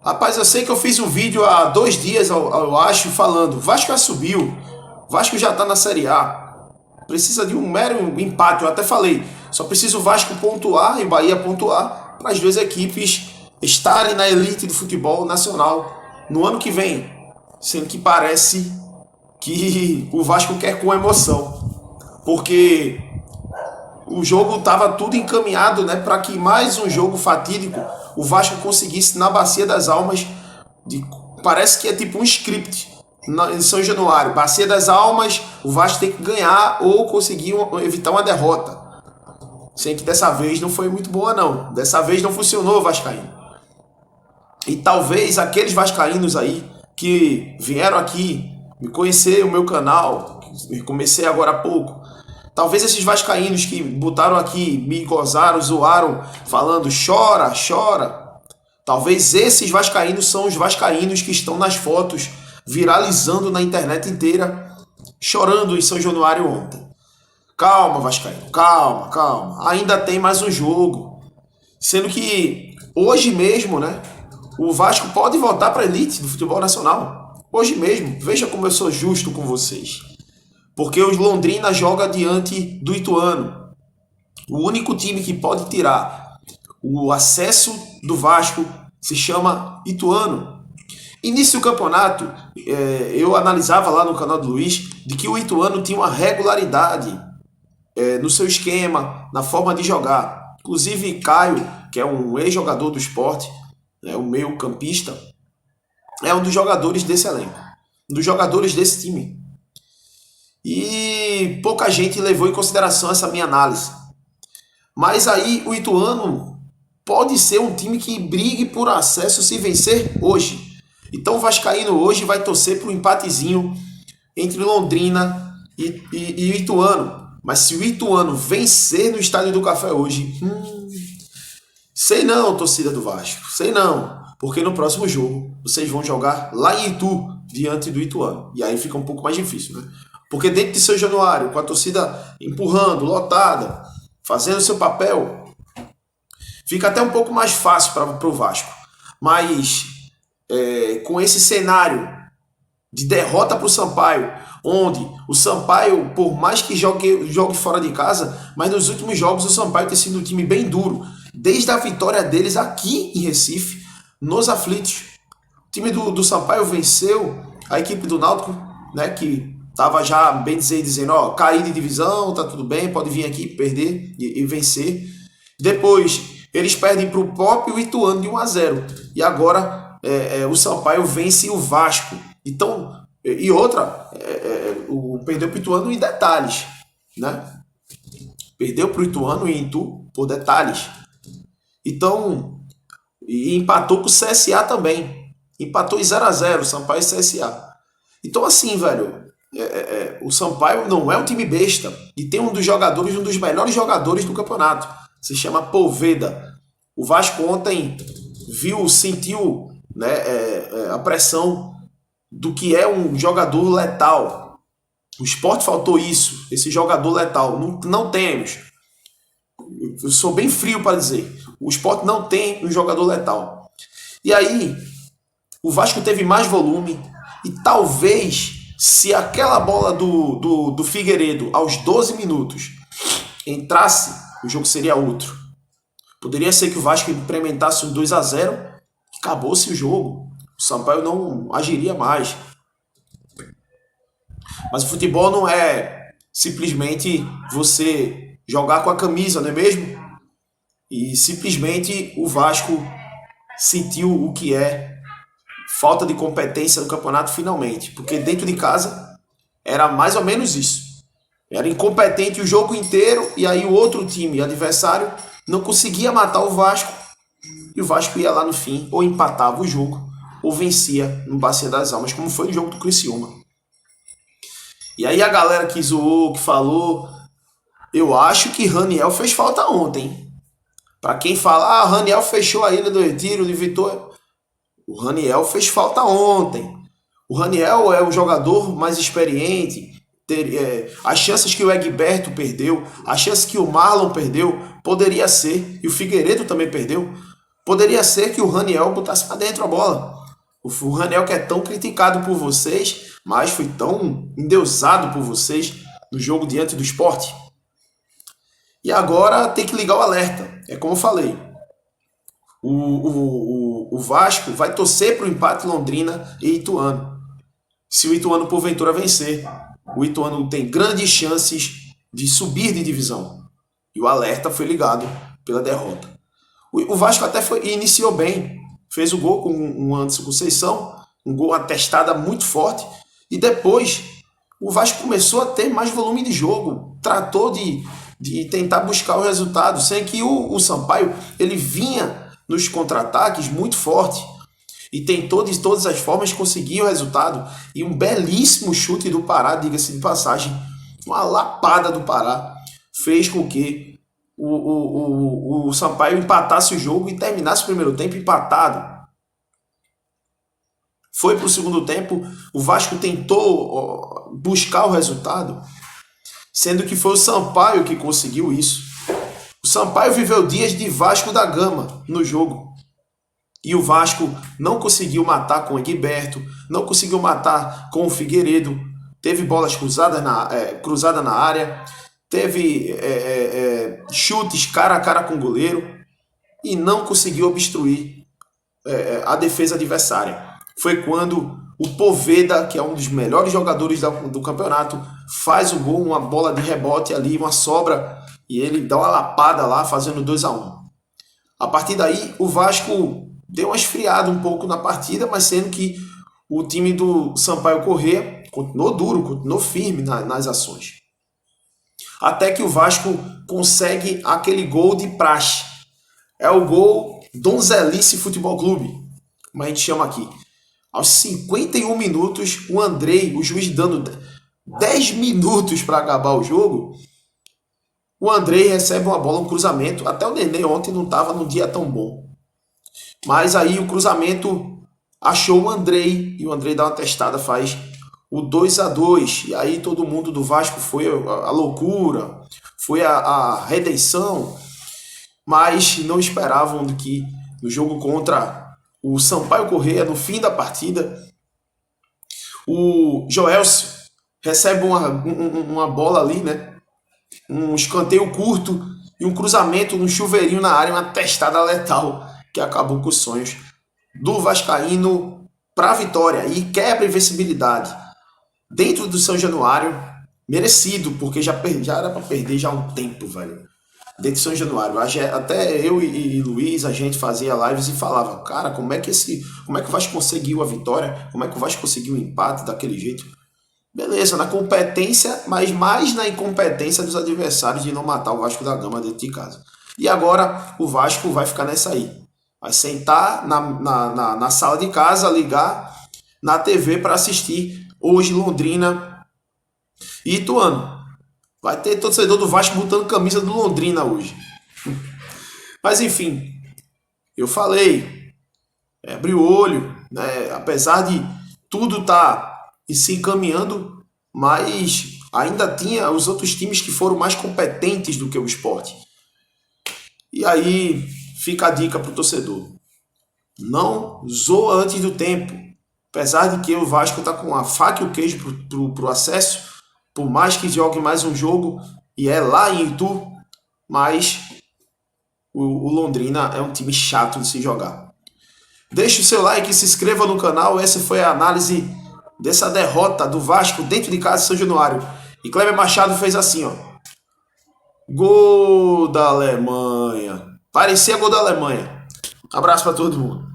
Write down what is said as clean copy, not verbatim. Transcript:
Rapaz, eu sei que eu fiz um vídeo há 2 dias, eu acho, falando, Vasco já subiu, Vasco já tá na Série A, precisa de um mero empate, eu até falei, só precisa o Vasco pontuar e o Bahia pontuar para as duas equipes estarem na elite do futebol nacional no ano que vem, sendo que parece que o Vasco quer com emoção, porque o jogo estava tudo encaminhado, né, para que mais um jogo fatídico o Vasco conseguisse na Bacia das Almas. De, parece que é tipo um script em São Januário. Bacia das Almas, o Vasco tem que ganhar ou conseguir evitar uma derrota. Sei que dessa vez não foi muito boa, não. Dessa vez não funcionou, Vascaíno. E talvez aqueles vascaínos aí que vieram aqui me conhecer o meu canal, comecei agora há pouco, talvez esses vascaínos que botaram aqui, me gozaram, zoaram, falando chora, chora, talvez esses vascaínos são os vascaínos que estão nas fotos viralizando na internet inteira, chorando em São Januário ontem. Calma, vascaíno, calma, calma, ainda tem mais um jogo, sendo que hoje mesmo, né, o Vasco pode voltar para a elite do futebol nacional. Hoje mesmo, veja como eu sou justo com vocês. Porque o Londrina joga diante do Ituano. O único time que pode tirar o acesso do Vasco se chama Ituano. Início do campeonato, eu analisava lá no canal do Luiz de que o Ituano tinha uma regularidade no seu esquema, na forma de jogar. Inclusive Caio, que é um ex-jogador do Sport, o meio campista, é um dos jogadores desse elenco, um dos jogadores desse time. E pouca gente levou em consideração essa minha análise. Mas aí o Ituano pode ser um time que brigue por acesso se vencer hoje. Então o Vascaíno hoje vai torcer para um empatezinho entre Londrina e Ituano. Mas se o Ituano vencer no Estádio do Café hoje, sei não, torcida do Vasco, sei não. Porque no próximo jogo vocês vão jogar lá em Itu, diante do Ituano. E aí fica um pouco mais difícil, né? Porque dentro de São Januário, com a torcida empurrando, lotada, fazendo seu papel, fica até um pouco mais fácil para o Vasco. Mas com esse cenário de derrota para o Sampaio, onde o Sampaio, por mais que jogue fora de casa, mas nos últimos jogos o Sampaio tem sido um time bem duro, desde a vitória deles aqui em Recife, nos aflitos. O time do Sampaio venceu a equipe do Náutico, né, que estava já, bem dizer, dizendo, ó, cair de divisão, tá tudo bem, pode vir aqui perder e vencer. Depois, eles perdem para o próprio Ituano de 1-0. E agora, o Sampaio vence o Vasco. Então, e outra, perdeu para o Ituano em detalhes, né? Perdeu para o Ituano em Itu por detalhes. Então, e empatou com o CSA também. Empatou em 0-0, Sampaio e CSA. Então, assim, velho, o Sampaio não é um time besta e tem um dos melhores jogadores do campeonato, se chama Poveda. O Vasco ontem sentiu, né, a pressão do que é um jogador letal. O Sport faltou isso, esse jogador letal. Não temos. Eu sou bem frio para dizer, o Sport não tem um jogador letal. E aí o Vasco teve mais volume e talvez, se aquela bola do Figueiredo aos 12 minutos entrasse, o jogo seria outro. Poderia ser que o Vasco implementasse um 2-0, acabou-se o jogo. O Sampaio não agiria mais. Mas o futebol não é simplesmente você jogar com a camisa, não é mesmo? E simplesmente o Vasco sentiu o que é falta de competência no campeonato finalmente, porque dentro de casa era mais ou menos isso. Era incompetente o jogo inteiro e aí o outro time, adversário, não conseguia matar o Vasco e o Vasco ia lá no fim, ou empatava o jogo, ou vencia no Bacia das Almas, como foi no jogo do Criciúma. E aí a galera que zoou, que falou, eu acho que Raniel fez falta ontem. Para quem fala, Raniel fechou a Ilha do Retiro de Vitória. O Raniel fez falta ontem. O Raniel é o jogador mais experiente. As chances que o Egberto perdeu, as chances que o Marlon perdeu, poderia ser, e o Figueiredo também perdeu, Poderia ser que o Raniel botasse para dentro a bola. O Raniel que é tão criticado por vocês, mas foi tão endeusado por vocês no jogo diante do Sport. E agora tem que ligar o alerta. É como eu falei. O Vasco vai torcer para o empate Londrina e Ituano. Se o Ituano porventura vencer, o Ituano tem grandes chances de subir de divisão. E o alerta foi ligado pela derrota. O Vasco até iniciou bem. Fez o gol com um Anderson Conceição, um gol atestada muito forte. E depois o Vasco começou a ter mais volume de jogo. Tratou de tentar buscar o resultado. Sem que o Sampaio ele vinha nos contra-ataques muito forte. E tentou de todas as formas conseguir o resultado. E um belíssimo chute do Pará, diga-se de passagem, uma lapada do Pará, fez com que o Sampaio empatasse o jogo e terminasse o primeiro tempo empatado. Foi para o segundo tempo, o Vasco tentou buscar o resultado, sendo que foi o Sampaio que conseguiu isso. O Sampaio viveu dias de Vasco da Gama no jogo. E o Vasco não conseguiu matar com o Egberto, não conseguiu matar com o Figueiredo. Teve bolas cruzadas na área, teve chutes cara a cara com o goleiro e não conseguiu obstruir a defesa adversária. Foi quando o Poveda, que é um dos melhores jogadores do campeonato, faz o gol, uma bola de rebote ali, uma sobra, e ele dá uma lapada lá, fazendo 2-1. A partir daí, o Vasco deu uma esfriada um pouco na partida, mas sendo que o time do Sampaio Corrêa continuou duro, continuou firme nas ações. Até que o Vasco consegue aquele gol de praxe. É o gol Donzelice Futebol Clube, como a gente chama aqui. Aos 51 minutos, o Andrei, o juiz dando 10 minutos para acabar o jogo, o Andrei recebe uma bola, um cruzamento. Até o Nenê ontem não estava num dia tão bom. Mas aí o cruzamento achou o Andrei, e o Andrei dá uma testada, faz o 2-2. E aí todo mundo do Vasco foi a loucura, foi a redenção. Mas não esperavam que no jogo contra o Sampaio Corrêa, no fim da partida, o Joelcio recebe uma bola ali, né? Um escanteio curto e um cruzamento, um chuveirinho na área, uma testada letal que acabou com os sonhos do vascaíno para a vitória e quebra a invencibilidade dentro do São Januário, merecido, porque já era para perder já há um tempo, velho. Dentro de São Januário, até eu e Luiz, a gente fazia lives e falava, cara, como é que o Vasco conseguiu a vitória? Como é que o Vasco conseguiu o empate daquele jeito? Beleza, na competência, mas mais na incompetência dos adversários de não matar o Vasco da Gama dentro de casa. E agora o Vasco vai ficar nessa aí. Vai sentar na sala de casa, ligar na TV para assistir hoje Londrina e Ituano. Vai ter torcedor do Vasco botando camisa do Londrina hoje. Mas enfim, eu falei, abre o olho, né? Apesar de tudo tá se encaminhando, mas ainda tinha os outros times que foram mais competentes do que o Sport. E aí fica a dica pro torcedor. Não zoa antes do tempo. Apesar de que o Vasco tá com a faca e o queijo pro acesso, por mais que jogue mais um jogo, e é lá em Itu, mas o Londrina é um time chato de se jogar. Deixe o seu like, se inscreva no canal. Essa foi a análise dessa derrota do Vasco dentro de casa de São Januário. E Kleber Machado fez assim, ó. Gol da Alemanha. Parecia gol da Alemanha. Abraço para todo mundo.